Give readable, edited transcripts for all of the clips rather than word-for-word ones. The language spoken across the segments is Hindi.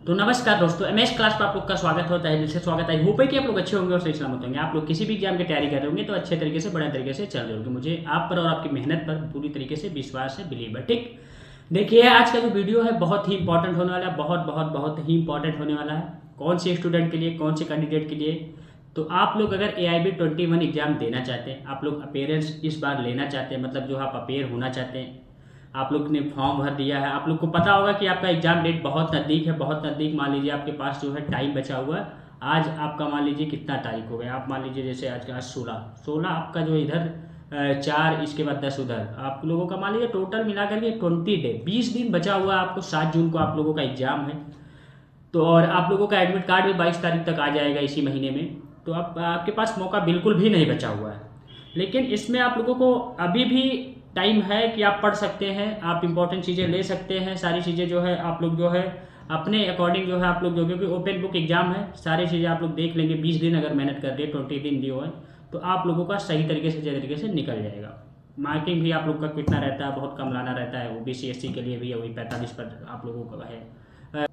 तो नमस्कार दोस्तों, एमएस क्लास पर आप लोग का स्वागत होता है। दिल से स्वागत है। होप है कि आप लोग अच्छे होंगे और सही सलामत होंगे। आप लोग किसी भी एग्जाम की तैयारी कर रहे होंगे तो अच्छे तरीके से, बढ़िया तरीके से चल रहे होंगे। मुझे आप पर और आपकी मेहनत पर पूरी तरीके से विश्वास है, बिलीव है। ठीक, देखिए आज का जो वीडियो है बहुत ही इंपॉर्टेंट होने वाला है। बहुत बहुत बहुत ही इंपॉर्टेंट होने वाला है। कौन से स्टूडेंट के लिए, कौन से कैंडिडेट के लिए? तो आप लोग अगर AIB 21 एग्जाम देना चाहते हैं, आप लोग अपेयरेंस इस बार लेना चाहते हैं, मतलब जो आप अपेयर होना चाहते हैं, आप लोग ने फॉर्म भर दिया है, आप लोग को पता होगा कि आपका एग्जाम डेट बहुत नज़दीक है, बहुत नज़दीक। मान लीजिए आपके पास जो है टाइम बचा हुआ है। आज आपका मान लीजिए कितना तारीख हो गया, आप मान लीजिए जैसे आज का 16 आपका जो इधर 4, इसके बाद 10 उधर, आप लोगों का मान लीजिए टोटल मिला करके 20 डे, 20 दिन बचा हुआ है आपको। 7 जून को आप लोगों का एग्जाम है। तो और आप लोगों का एडमिट कार्ड भी 22 तारीख तक आ जाएगा इसी महीने में। तो आपके पास मौका बिल्कुल भी नहीं बचा हुआ है। लेकिन इसमें आप लोगों को अभी भी टाइम है कि आप पढ़ सकते हैं, आप इंपॉर्टेंट चीज़ें ले सकते हैं। सारी चीज़ें जो है आप लोग जो है अपने अकॉर्डिंग जो है आप लोग जो, क्योंकि ओपन बुक एग्जाम है, सारी चीज़ें आप लोग देख लेंगे। 20 दिन अगर मेहनत कर रहे, 20 दिन दिए हुए, तो आप लोगों का सही तरीके से, सही तरीके से निकल जाएगा। मार्किंग भी आप लोग का कितना रहता है, बहुत कम लाना रहता है। OBC SC के लिए भी वही 45 पर आप लोगों का है।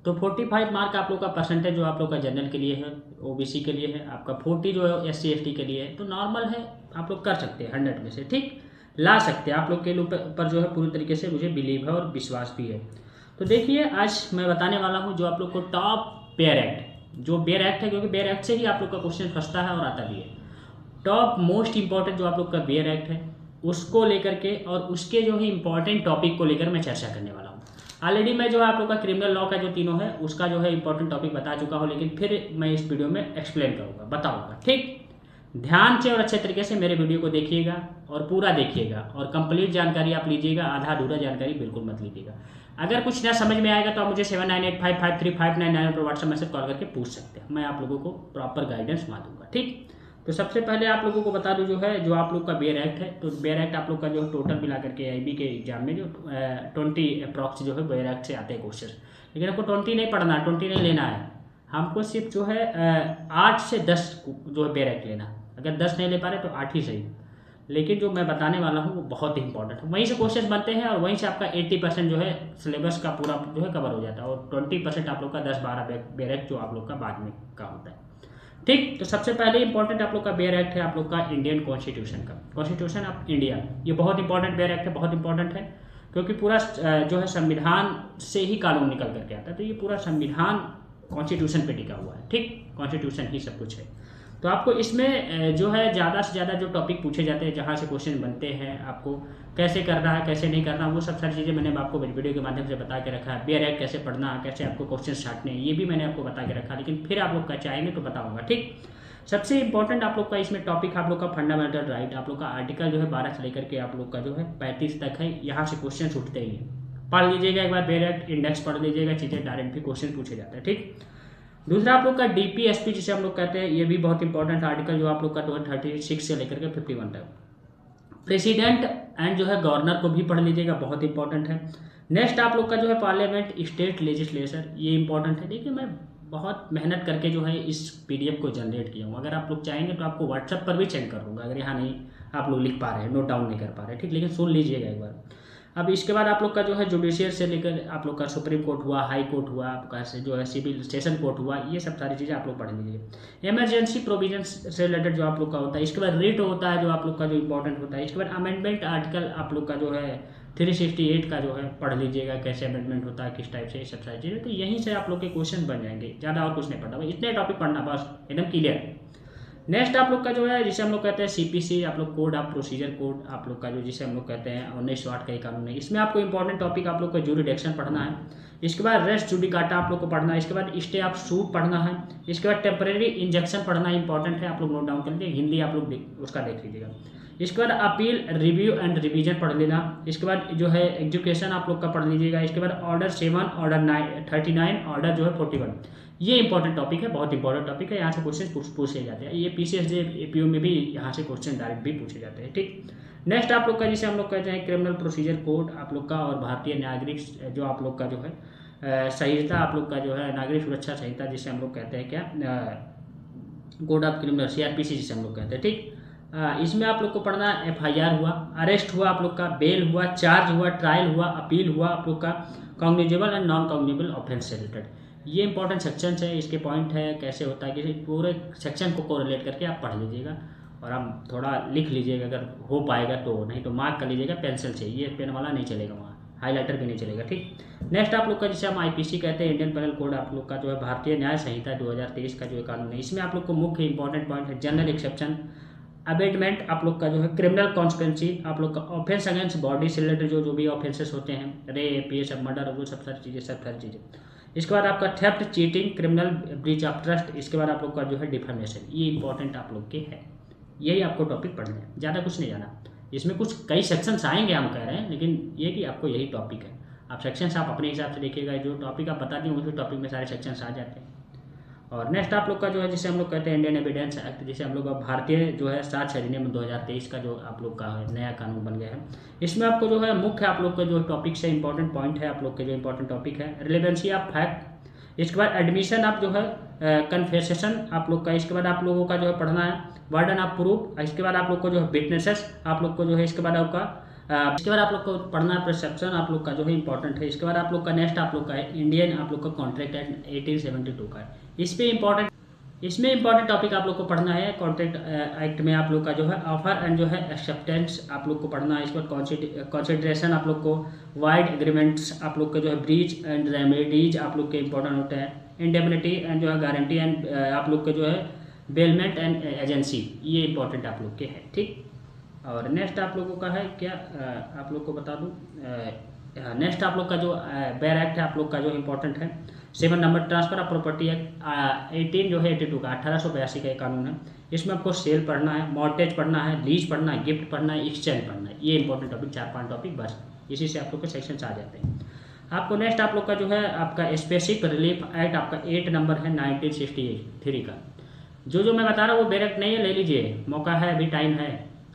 तो 45 मार्क आप लोग का परसेंटेज जो आप लोग का जनरल के लिए है, OBC के लिए है, आपका 40 जो है SC ST के लिए है। तो नॉर्मल है, आप लोग कर सकते हैं 100 में से। ठीक, ला सकते हैं आप लोग के ऊपर जो है पूरी तरीके से मुझे बिलीव है और विश्वास भी है। तो देखिए आज मैं बताने वाला हूँ जो आप लोग को टॉप बेयर एक्ट, जो बेयर एक्ट है, क्योंकि बेयर एक्ट से ही आप लोग का क्वेश्चन फंसता है और आता भी है। टॉप मोस्ट इंपॉर्टेंट जो आप लोग का बेयर एक्ट है, उसको लेकर के और उसके जो है इंपॉर्टेंट टॉपिक को लेकर मैं चर्चा करने वाला हूँ। ऑलरेडी मैं जो है आप लोग का क्रिमिनल लॉ का जो तीनों है उसका जो है इंपॉर्टेंट टॉपिक बता चुका हूँ, लेकिन फिर मैं इस वीडियो में एक्सप्लेन करूँगा, बताऊँगा। ठीक, ध्यान से और अच्छे तरीके से मेरे वीडियो को देखिएगा और पूरा देखिएगा और कंप्लीट जानकारी आप लीजिएगा, आधा अधूरा जानकारी बिल्कुल मत लीजिएगा। अगर कुछ ना समझ में आएगा तो आप मुझे 7985535999 पर व्हाट्सएप मैसेज कॉल करके पूछ सकते हैं, मैं आप लोगों को प्रॉपर गाइडेंस मार दूंगा। ठीक, तो सबसे पहले आप लोगों को बता दूं जो है, जो आप लोग का बेयर एक्ट है, तो बेयर एक्ट आप लोग का जो टोटल मिला करके AIB के एग्जाम में जो 20 अप्रॉक्स जो है बेयर एक्ट से आते हैं क्वेश्चन। लेकिन आपको 20 नहीं पढ़ना, 20 नहीं लेना है, हमको सिर्फ जो है 8 से 10 जो है बेयर एक्ट लेना। अगर 10 नहीं ले पा रहे तो 8 ही सही। लेकिन जो मैं बताने वाला हूँ वो बहुत ही इंपॉर्टेंट है, वहीं से क्वेश्चन बनते हैं और वहीं से आपका 80% जो है सिलेबस का पूरा जो है कवर हो जाता है, और 20% आप लोग का 10-12 बेयर एक्ट जो आप लोग का बाद में का होता है। ठीक, तो सबसे पहले इंपॉर्टेंट आप लोग का बेयर एक्ट है आप लोग का इंडियन कॉन्स्टिट्यूशन का, कॉन्स्टिट्यूशन ऑफ इंडिया। ये बहुत इंपॉर्टेंट बेयर एक्ट है, बहुत इंपॉर्टेंट है, क्योंकि पूरा जो है संविधान से ही कानून निकल करके आता है। तो ये पूरा संविधान कॉन्स्टिट्यूशन पे टिका हुआ है। ठीक, कॉन्स्टिट्यूशन ही सब कुछ है। तो आपको इसमें जो है ज़्यादा से ज़्यादा जो टॉपिक पूछे जाते हैं, जहाँ से क्वेश्चन बनते हैं, आपको कैसे करना है, कैसे नहीं करना, वो सब सारी चीज़ें मैंने आपको वीडियो के माध्यम से बता के रखा है। बेयर एक्ट कैसे पढ़ना है, कैसे आपको क्वेश्चन छाटने हैं, ये भी मैंने आपको बता के रखा, लेकिन फिर आप लोग का चाहेंगे तो बताऊँगा। ठीक, सबसे इंपॉर्टेंट आप लोग का इसमें टॉपिक आप लोग का फंडामेंटल राइट, आप लोग का आर्टिकल जो है 12 से लेकर के आप लोग का जो है 35 तक है। यहाँ से क्वेश्चन उठते ही पढ़ लीजिएगा एक बार, बेयर एक्ट इंडेक्स पढ़ लीजिएगा, चीज़ें डायरेक्ट भी क्वेश्चन पूछे जाते हैं। ठीक, दूसरा आप लोग का DPSP जिसे हम लोग कहते हैं, ये भी बहुत इंपॉर्टेंट आर्टिकल जो आप लोग का 36 से लेकर के 51 तक। प्रेसिडेंट एंड जो है गवर्नर को भी पढ़ लीजिएगा, बहुत इंपॉर्टेंट है। नेक्स्ट आप लोग का जो है पार्लियामेंट, स्टेट लेजिस्लेचर, ये इंपॉर्टेंट है। देखिए मैं बहुत मेहनत करके जो है इस PDF को जनरेट किया हूँ। अगर आप लोग चाहेंगे तो आपको व्हाट्सएप पर भी सेंड कर दूँगा, अगर यहाँ नहीं आप लोग लिख पा रहे हैं, नोट डाउन नहीं कर पा रहे। ठीक, लेकिन सुन लीजिएगा एक बार। अब इसके बाद आप लोग का जो है जुडिशियल से लेकर आप लोग का सुप्रीम कोर्ट हुआ, हाई कोर्ट हुआ, आपका जो है सिविल सेशन कोर्ट हुआ, ये सब सारी चीज़ें आप लोग पढ़ लीजिए। इमरजेंसी प्रोविजन से रिलेटेड जो आप लोग का होता है, इसके बाद रिट होता है जो आप लोग का जो इंपॉर्टेंट होता है। इसके बाद अमेंडमेंट आर्टिकल आप लोग का जो है 368 का जो है पढ़ लीजिएगा, कैसे अमेंडमेंट होता है, किस टाइप से, ये सब सारी चीज़ें। तो यहीं से आप लोग के क्वेश्चन बन जाएंगे, ज़्यादा और कुछ नहीं पढ़ना, इतने टॉपिक पढ़ना बस, एकदम क्लियर। नेक्स्ट आप लोग का जो है जिसे हम लोग कहते हैं CPC, आप लोग कोड ऑफ प्रोसीजर कोड आप लोग का जो, जिसे हम लोग कहते हैं 1908 का ही कानून है। इसमें आपको इंपॉर्टेंट टॉपिक आप लोग का ज्यूरिडिक्शन पढ़ना है। इसके बाद रेस्ट जुडिकाटा आप लोग को पढ़ना है। इसके बाद स्टे ऑफ सूट पढ़ना है। इसके बाद टेम्परेरी इंजेक्शन पढ़ना इंपॉर्टेंट है, आप लोग नोट डाउन कर लीजिए, हिंदी आप लोग उसका देख लीजिएगा। इसके बाद अपील, रिव्यू एंड रिवीजन पढ़ लेना। इसके बाद जो है एजुकेशन आप लोग का पढ़ लीजिएगा। इसके बाद ऑर्डर 7, ऑर्डर 39, ऑर्डर जो है 41, ये इंपॉर्टेंट टॉपिक है, बहुत इंपॉर्टेंट टॉपिक है। यहाँ से क्वेश्चन पूछे जाते हैं, ये PCSJ APO में भी यहाँ से क्वेश्चन डायरेक्ट भी पूछे जाते हैं। ठीक, नेक्स्ट आप लोग का जिसे हम लोग कहते हैं क्रिमिनल प्रोसीजर कोड आप लोग का, और भारतीय नागरिक जो आप लोग का जो है संहिता आप लोग का जो है नागरिक सुरक्षा संहिता, जिसे हम लोग कहते हैं क्या, कोड ऑफ क्रिमिनल, CRPC जिसे हम लोग कहते हैं। ठीक, इसमें आप लोग को पढ़ना FIR हुआ, अरेस्ट हुआ आप लोग का, बेल हुआ, चार्ज हुआ, ट्रायल हुआ, अपील हुआ आप लोग का, cognizable and non cognizable offence से रिलेटेड। ये इंपॉर्टेंट सेक्शन है, इसके पॉइंट है कैसे होता है कि पूरे सेक्शन को कोरिलेट करके आप पढ़ लीजिएगा और आप थोड़ा लिख लीजिएगा अगर हो पाएगा तो, नहीं तो मार्क कर लीजिएगा पेंसिल से, ये पेन वाला नहीं चलेगा, वहाँ हाईलाइटर भी नहीं चलेगा। ठीक, नेक्स्ट आप लोग का जिसे हम आईपीसी कहते हैं, इंडियन पेनल कोड आप लोग का जो है भारतीय न्याय संहिता 2023 का जो कानून है, इसमें आप लोग को मुख्य इंपॉर्टेंट पॉइंट है जनरल एक्सेप्शन, अबेटमेंट आप लोग का जो है क्रिमिनल कॉन्सिक्वेंसी, आप लोग का ऑफेंस अगेंस्ट बॉडी से रिलेटेड जो भी ऑफेंसेस होते हैं, रेप, ये सब मर्डर, वो सब सारी चीज़ें। इसके बाद आपका theft, cheating, criminal breach of trust, इसके बाद आप लोग का जो है डिफेमेशन, ये इंपॉर्टेंट आप लोग के है। यही आपको टॉपिक पढ़ना है, ज़्यादा कुछ नहीं जाना। इसमें कुछ कई सेक्शंस आएंगे हम कह रहे हैं, लेकिन ये कि आपको यही टॉपिक है। आप सेक्शंस आप अपने हिसाब से देखिएगा, जो टॉपिक आप बता दिए उसी टॉपिक में सारे सेक्शंस आ जाते हैं। और नेक्स्ट आप लोग का जो है जिसे हम लोग कहते हैं इंडियन एविडेंस एक्ट, जिसे हम लोग भारतीय जो है 7 अधिनियम 2023 का जो आप लोग का है नया कानून बन गया है। इसमें आपको जो है मुख्य आप लोग का जो टॉपिक से इंपॉर्टेंट पॉइंट है, आप लोग के जो इंपॉर्टेंट टॉपिक है रिलेवेंसी ऑफ फैक्ट, इसके बाद एडमिशन आप जो है कन्फेसेशन आप लोग का, इसके बाद आप लोगों का जो है पढ़ना है वर्डन ऑफ प्रूफ, इसके बाद आप लोग को जो है विटनेसेस आप लोग को जो है, इसके बाद आप लोग को पढ़ना है परसेप्शन आप लोग का जो है इंपॉर्टेंट है। इसके बाद आप लोग का नेक्स्ट आप लोग का है इंडियन आप लोग का कॉन्ट्रैक्ट एक्ट 1872 का है। इसमें इंपॉर्टेंट टॉपिक आप लोग को पढ़ना है कॉन्ट्रैक्ट एक्ट में आप लोग का जो है ऑफर एंड जो है एक्सेप्टेंस आप लोग को पढ़ना है। इसके बाद कंसिडरेशन आप लोग को, वाइड एग्रीमेंट्स आप लोग के जो है, ब्रीच एंड रेमेडीज आप लोग के इंपॉर्टेंट होते हैं, इंडेमनिटी एंड जो है गारंटी एंड आप लोग के जो है बेलमेंट एंड एजेंसी, ये इंपॉर्टेंट आप लोग के हैं। ठीक, और नेक्स्ट आप लोगों का है क्या, आप लोग को बता दूँ, नेक्स्ट आप लोग का जो बेयर एक्ट है आप लोग का जो इंपॉर्टेंट है। 7 number transfer of property act 18 जो है 82 का 1882 का एक कानून है। इसमें आपको सेल पढ़ना है, मॉर्टेज पढ़ना है, लीज पढ़ना है, गिफ्ट पढ़ना है, एक्सचेंज पढ़ना है। ये इंपॉर्टेंट टॉपिक 4-5 टॉपिक बस, इसी से आप लोग के सेक्शंस आ जाते हैं। आपको नेक्स्ट आप लोग का जो है आपका स्पेसिफिक रिलीफ एक्ट आपका 8 नंबर है 1963 का। जो मैं बता रहा हूँ वो बेयर एक्ट नहीं है, ले लीजिए, मौका है, अभी टाइम है,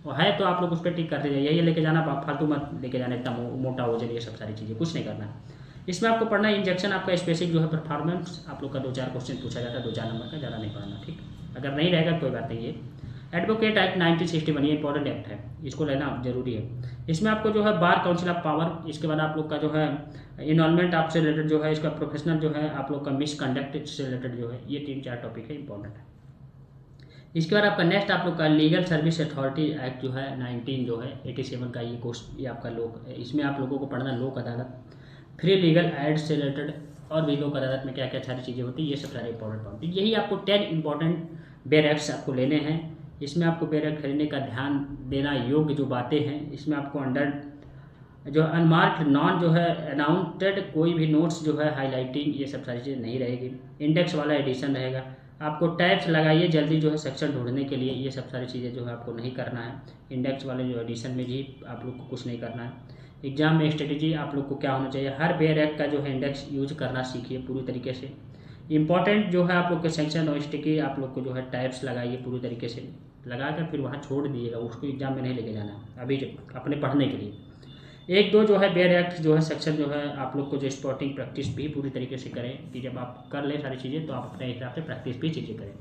और है तो आप लोग उस पर टिक कर दीजिए। यही लेके जाना, फालतू मत लेके जाना इतना मोटा हो जाए, ये सब सारी चीज़ें कुछ नहीं करना है। इसमें आपको पढ़ना है इंजेक्शन आपका स्पेसिफिक जो है परफॉर्मेंस आप लोग का 2-4 क्वेश्चन पूछा जाता है, 2-4 नंबर का, ज़्यादा नहीं पढ़ना। ठीक, अगर नहीं रहेगा कोई बात नहीं। ये एडवोकेट एक्ट 1961 ये इंपॉर्टेंट एक्ट है, इसको लेना जरूरी है। इसमें आपको जो है बार काउंसिल ऑफ पावर, इसके बाद आप लोग का जो है इन्वॉल्वमेंट आपसे रिलेटेड जो है, इसका प्रोफेशनल जो है आप लोग का मिसकंडक्ट से रिलेटेड जो है, ये 3-4 टॉपिक है इंपॉर्टेंट है। इसके बाद आपका नेक्स्ट आप लोग का लीगल सर्विस अथॉरिटी एक्ट जो है 19 जो है 87 का, ये आपका लोक, इसमें आप लोगों को पढ़ना लोक अदालत, फ्री लीगल एड से रिलेटेड, और भी लोक अदालत में क्या क्या सारी चीज़ें होती है, ये सब सारे इंपॉर्टेंट टॉपिक। यही आपको 10 इंपॉर्टेंट बेयर एक्ट्स आपको लेने हैं। इसमें आपको बेयर एक्ट खरीदने का ध्यान देना योग्य जो बातें हैं, इसमें आपको अंडर जो अनमार्क्ड नॉन जो है अनाउंटेड कोई भी नोट्स जो है हाईलाइटिंग, ये सब सारी चीज़ें नहीं रहेगी। इंडेक्स वाला एडिशन रहेगा। आपको टैब्स लगाइए जल्दी जो है सेक्शन ढूंढने के लिए, ये सब सारी चीज़ें जो है आपको नहीं करना है। इंडेक्स वाले जो एडिशन में भी आप लोग को कुछ नहीं करना है। एग्जाम में स्ट्रेटेजी आप लोग को क्या होना चाहिए, हर बेयर एक्ट का जो है इंडेक्स यूज करना सीखिए पूरी तरीके से। इंपॉर्टेंट जो है आप लोग के सेक्शन और स्टिकी आप लोग को जो है टैब्स लगाइए पूरी तरीके से, लगा कर फिर वहाँ छोड़ दीजिएगा, उसको एग्जाम में नहीं लेके जाना अभी अपने पढ़ने के लिए। 1-2 जो है बेयर एक्ट जो है सेक्शन जो है आप लोग को जो स्पॉटिंग प्रैक्टिस भी पूरी तरीके से करें, कि जब आप कर लें सारी चीज़ें तो आप अपने हिसाब से प्रैक्टिस भी चीज़ें करें।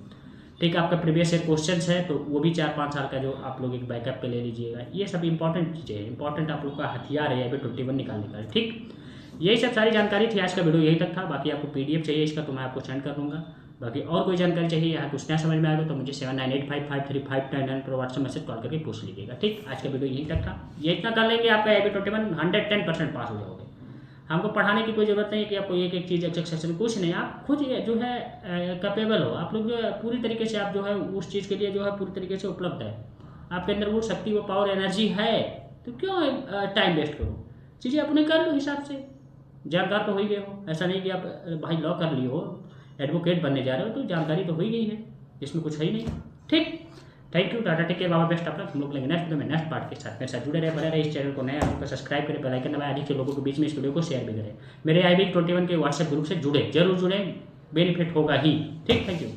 ठीक, आपका प्रीवियस ईयर क्वेश्चन है तो वो भी 4-5 साल का जो आप लोग एक बैकअप पे ले लीजिएगा। ये सब इंपॉर्टेंट चीज़ें हैं, इंपॉर्टेंट आप लोग का हथियार है अभी 21 निकालने का। ठीक, यही सब सारी जानकारी थी, आज का वीडियो यही तक था। बाकी आपको PDF चाहिए इसका तो मैं आपको सेंड कर दूँगा। बाकी और कोई जानकारी चाहिए या कुछ नया समझ में आएगा तो मुझे 7985535599 पर व्हाट्सएप मैसेज कॉल करके पूछ लीजिएगा। ठीक, आज का वीडियो यहीं तक था, ये इतना कर लेंगे आपका AB 21 110% पास हो जाओगे। हमको पढ़ाने की कोई ज़रूरत नहीं है कि आपको एक चीज़ एक सेक्शन, कुछ नहीं, आप खुद जो है कैपेबल हो, आप लोग जो है पूरी तरीके से आप जो है उस चीज़ के लिए जो है पूरी तरीके से उपलब्ध है, आपके अंदर वो शक्ति, वो पावर, एनर्जी है, तो क्यों टाइम वेस्ट करो, चीज़ें अपने कर लो हिसाब से। जानकार तो हो ही गए हो, ऐसा नहीं कि आप भाई लॉ कर लिए हो, एडवोकेट बनने जा रहे हो तो जानकारी तो हो ही गई है, इसमें कुछ है ही नहीं। ठीक, thank you, tata, take care, बाबा, बेस्ट ऑफ लक। हम लोग लेंगे नेक्स्ट वीडियो में नेक्स्ट पार्ट के साथ। मेरे साथ जुड़े रहे, बने रहे। इस चैनल को नया आपको सब्सक्राइब करें, बेल आइकन दबाएं, अधिक से लोगों के बीच में इस वीडियो को शेयर भी करें। मेरे IB 21 के व्हाट्सएप ग्रुप से जरूर जुड़े, बेनिफिट होगा ही। ठीक, थैंक यू।